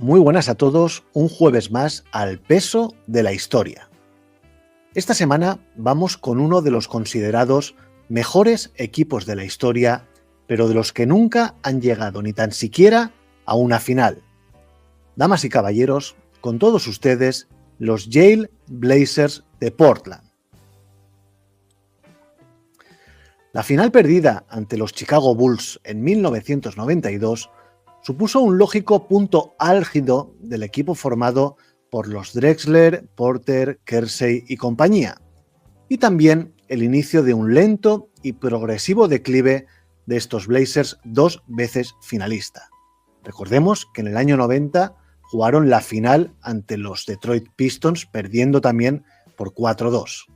Muy buenas a todos, un jueves más al peso de la historia. Esta semana vamos con uno de los considerados mejores equipos de la historia, pero de los que nunca han llegado ni tan siquiera a una final. Damas y caballeros, con todos ustedes, los Yale Blazers de Portland. La final perdida ante los Chicago Bulls en 1992 supuso un lógico punto álgido del equipo formado por los Drexler, Porter, Kersey y compañía, y también el inicio de un lento y progresivo declive de estos Blazers dos veces finalista. Recordemos que en el año 90 jugaron la final ante los Detroit Pistons, perdiendo también por 4-2.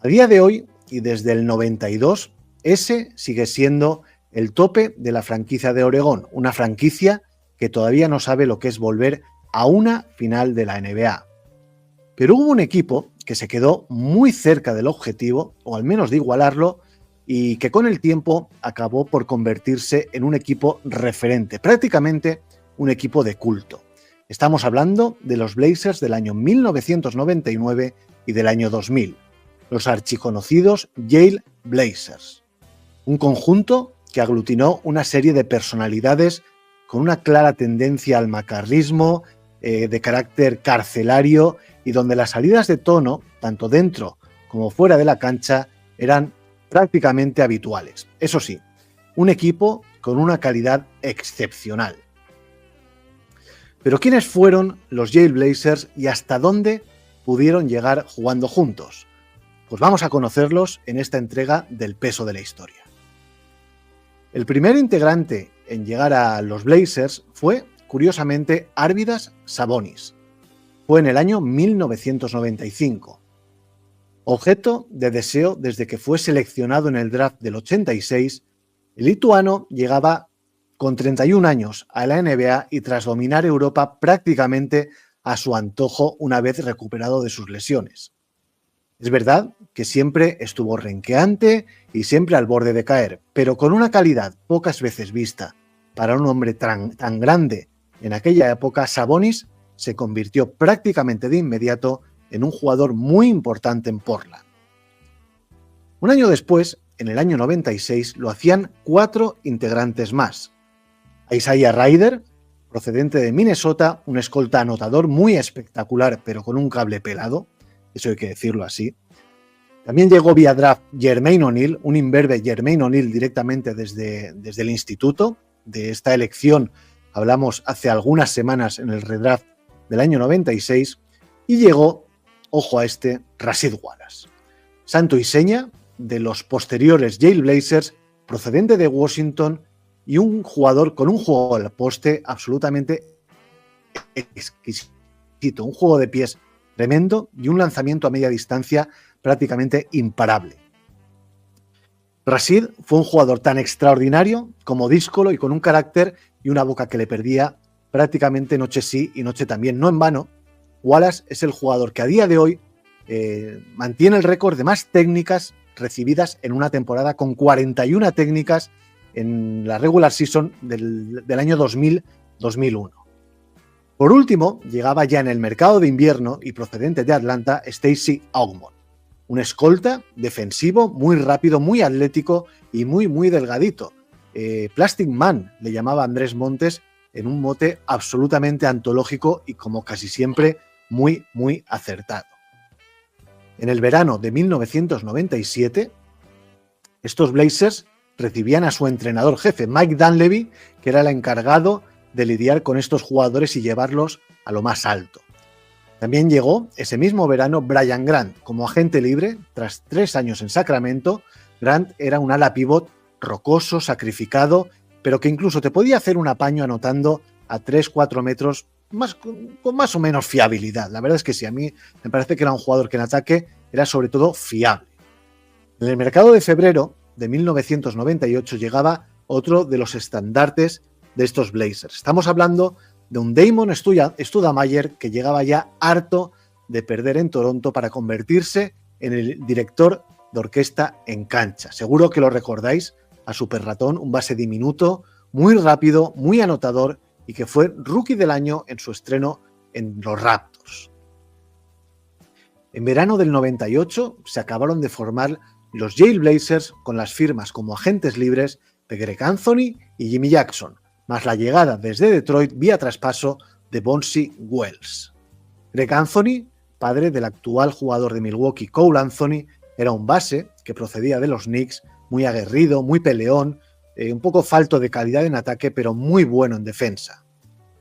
A día de hoy, y desde el 92, ese sigue siendo el tope de la franquicia de Oregón, una franquicia que todavía no sabe lo que es volver a una final de la NBA. Pero hubo un equipo que se quedó muy cerca del objetivo, o al menos de igualarlo, y que con el tiempo acabó por convertirse en un equipo referente, prácticamente un equipo de culto. Estamos hablando de los Blazers del año 1999 y del año 2000, los archiconocidos Yale Blazers. Un conjunto que aglutinó una serie de personalidades con una clara tendencia al macarrismo, de carácter carcelario, y donde las salidas de tono, tanto dentro como fuera de la cancha, eran prácticamente habituales. Eso sí, un equipo con una calidad excepcional. Pero ¿quiénes fueron los Yale Blazers y hasta dónde pudieron llegar jugando juntos? Pues vamos a conocerlos en esta entrega del peso de la historia. El primer integrante en llegar a los Blazers fue, curiosamente, Arvydas Sabonis. Fue en el año 1995. Objeto de deseo desde que fue seleccionado en el draft del 86, el lituano llegaba con 31 años a la NBA y tras dominar Europa prácticamente a su antojo una vez recuperado de sus lesiones. Es verdad que siempre estuvo renqueante y siempre al borde de caer, pero con una calidad pocas veces vista para un hombre tan grande en aquella época, Sabonis se convirtió prácticamente de inmediato en un jugador muy importante en Portland. Un año después, en el año 96, lo hacían 4 integrantes más. Isaiah Rider, procedente de Minnesota, un escolta anotador muy espectacular, pero con un cable pelado, eso hay que decirlo así. También llegó vía draft Jermaine O'Neal, un imberbe Jermaine O'Neal directamente desde el instituto. De esta elección hablamos hace algunas semanas en el redraft del año 96. Y llegó, ojo a este, Rasheed Wallace. Santo y seña de los posteriores Yale Blazers, procedente de Washington y un jugador con un juego al poste absolutamente exquisito. Un juego de pies tremendo y un lanzamiento a media distancia prácticamente imparable. Rasheed fue un jugador tan extraordinario como díscolo y con un carácter y una boca que le perdía prácticamente noche sí y noche también. No en vano, Wallace es el jugador que a día de hoy mantiene el récord de más técnicas recibidas en una temporada, con 41 técnicas en la regular season del año 2000-2001. Por último, llegaba ya en el mercado de invierno y procedente de Atlanta, Stacey Augmon, un escolta defensivo muy rápido, muy atlético y muy delgadito. Plastic Man le llamaba Andrés Montes, en un mote absolutamente antológico y, como casi siempre, muy acertado. En el verano de 1997, estos Blazers recibían a su entrenador jefe, Mike Dunleavy, que era el encargado de lidiar con estos jugadores y llevarlos a lo más alto. También llegó ese mismo verano Brian Grant como agente libre. Tras 3 años en Sacramento, Grant era un ala pivot rocoso, sacrificado, pero que incluso te podía hacer un apaño anotando a 3-4 metros con más o menos fiabilidad. La verdad es que sí, a mí me parece que era un jugador que en ataque era sobre todo fiable. En el mercado de febrero de 1998 llegaba otro de los estandartes de estos Blazers. Estamos hablando de un Damon Stoudamire que llegaba ya harto de perder en Toronto para convertirse en el director de orquesta en cancha. Seguro que lo recordáis a Super Ratón, un base diminuto, muy rápido, muy anotador y que fue Rookie del Año en su estreno en los Raptors. En verano del 98 se acabaron de formar los Yale Blazers con las firmas como agentes libres de Greg Anthony y Jimmy Jackson, más la llegada desde Detroit vía traspaso de Bonzi Wells. Greg Anthony, padre del actual jugador de Milwaukee Cole Anthony, era un base que procedía de los Knicks, muy aguerrido, muy peleón, un poco falto de calidad en ataque, pero muy bueno en defensa.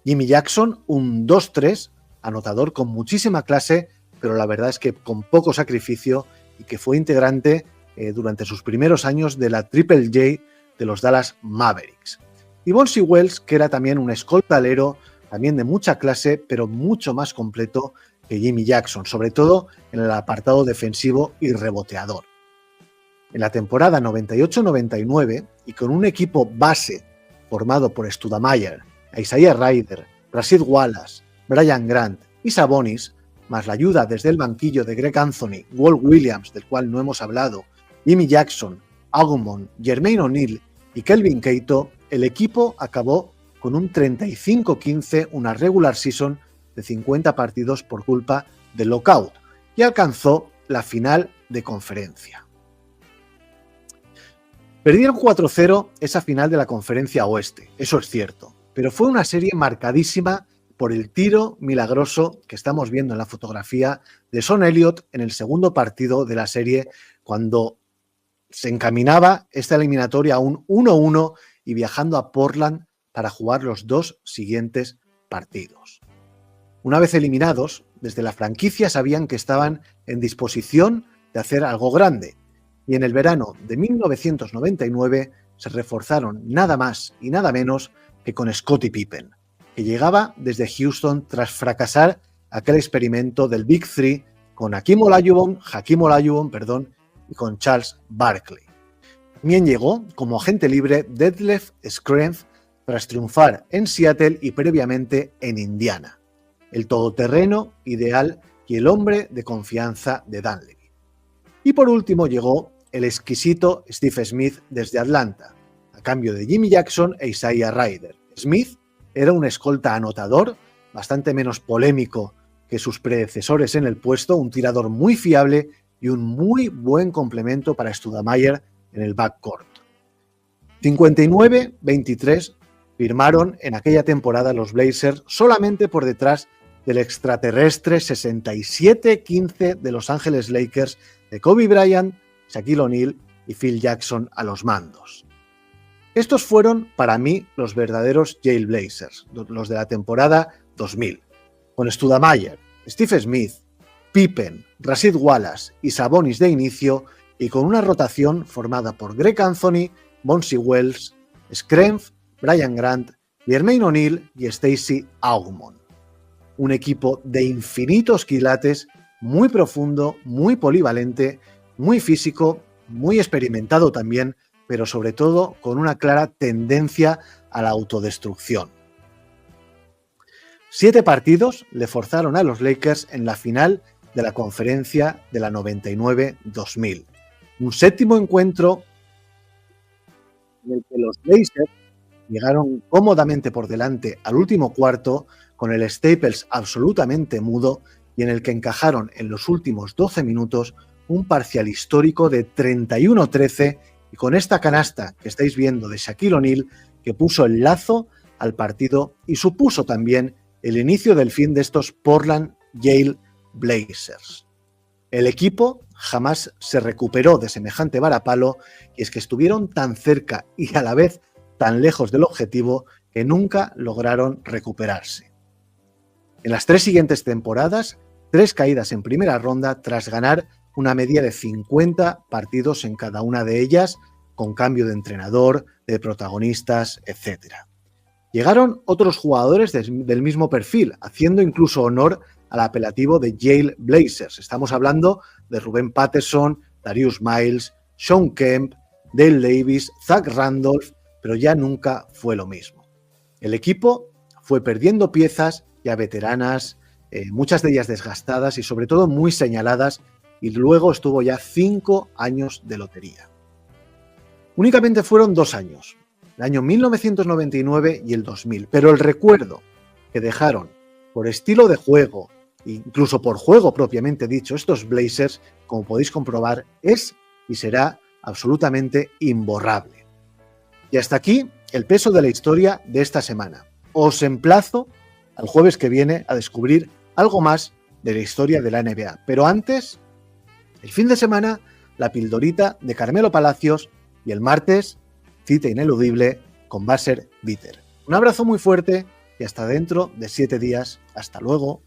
Jimmy Jackson, un 2-3, anotador con muchísima clase, pero la verdad es que con poco sacrificio, y que fue integrante durante sus primeros años de la Triple J de los Dallas Mavericks. Y Bonzi Wells, que era también un escolta alero, también de mucha clase, pero mucho más completo que Jimmy Jackson, sobre todo en el apartado defensivo y reboteador. En la temporada 98-99, y con un equipo base formado por Stoudemire, Isaiah Rider, Rasheed Wallace, Brian Grant y Sabonis, más la ayuda desde el banquillo de Greg Anthony, Walt Williams, del cual no hemos hablado, Jimmy Jackson, Agumon, Jermaine O'Neal y Kelvin Cato, el equipo acabó con un 35-15, una regular season de 50 partidos por culpa del lockout, y alcanzó la final de conferencia. Perdieron 4-0 esa final de la conferencia oeste, eso es cierto, pero fue una serie marcadísima por el tiro milagroso que estamos viendo en la fotografía de Son Elliott en el segundo partido de la serie, cuando se encaminaba esta eliminatoria a un 1-1 y viajando a Portland para jugar los dos siguientes partidos. Una vez eliminados, desde la franquicia sabían que estaban en disposición de hacer algo grande, y en el verano de 1999 se reforzaron nada más y nada menos que con Scottie Pippen, que llegaba desde Houston tras fracasar aquel experimento del Big Three con Hakeem Olajuwon, y con Charles Barkley. También llegó como agente libre Detlef Schrempf tras triunfar en Seattle y previamente en Indiana, el todoterreno ideal y el hombre de confianza de Dunleavy. Y por último llegó el exquisito Steve Smith desde Atlanta, a cambio de Jimmy Jackson e Isaiah Rider. Smith era un escolta anotador, bastante menos polémico que sus predecesores en el puesto, un tirador muy fiable y un muy buen complemento para Stoudemire en el backcourt. 59-23 firmaron en aquella temporada los Blazers solamente por detrás del extraterrestre 67-15 de Los Ángeles Lakers de Kobe Bryant, Shaquille O'Neal y Phil Jackson a los mandos. Estos fueron para mí los verdaderos Yale Blazers, los de la temporada 2000, con Stoudemire, Steve Smith, Pippen, Rasheed Wallace y Sabonis de inicio, y con una rotación formada por Greg Anthony, Bonzi Wells, Schrempf, Brian Grant, Jermaine O'Neal y Stacey Augmon. Un equipo de infinitos quilates, muy profundo, muy polivalente, muy físico, muy experimentado también, pero sobre todo con una clara tendencia a la autodestrucción. 7 partidos le forzaron a los Lakers en la final de la conferencia de la 99-2000. Un séptimo encuentro en el que los Blazers llegaron cómodamente por delante al último cuarto con el Staples absolutamente mudo y en el que encajaron en los últimos 12 minutos un parcial histórico de 31-13 y con esta canasta que estáis viendo de Shaquille O'Neal que puso el lazo al partido y supuso también el inicio del fin de estos Portland Yale Blazers. El equipo jamás se recuperó de semejante varapalo y es que estuvieron tan cerca y a la vez tan lejos del objetivo que nunca lograron recuperarse. En las 3 siguientes temporadas, 3 caídas en primera ronda tras ganar una media de 50 partidos en cada una de ellas, con cambio de entrenador, de protagonistas, etc. Llegaron otros jugadores del mismo perfil, haciendo incluso honor al apelativo de Yale Blazers. Estamos hablando de Ruben Patterson, Darius Miles, Shawn Kemp, Dale Davis, Zach Randolph, pero ya nunca fue lo mismo. El equipo fue perdiendo piezas ya veteranas, muchas de ellas desgastadas y sobre todo muy señaladas, y luego estuvo ya 5 años de lotería. Únicamente fueron 2 años, el año 1999 y el 2000, pero el recuerdo que dejaron por estilo de juego, incluso por juego propiamente dicho, estos Blazers, como podéis comprobar, es y será absolutamente imborrable. Y hasta aquí el peso de la historia de esta semana. Os emplazo al jueves que viene a descubrir algo más de la historia de la NBA. Pero antes, el fin de semana, la pildorita de Carmelo Palacios y el martes, cita ineludible con Buzzer Beater. Un abrazo muy fuerte y hasta dentro de 7 días. Hasta luego.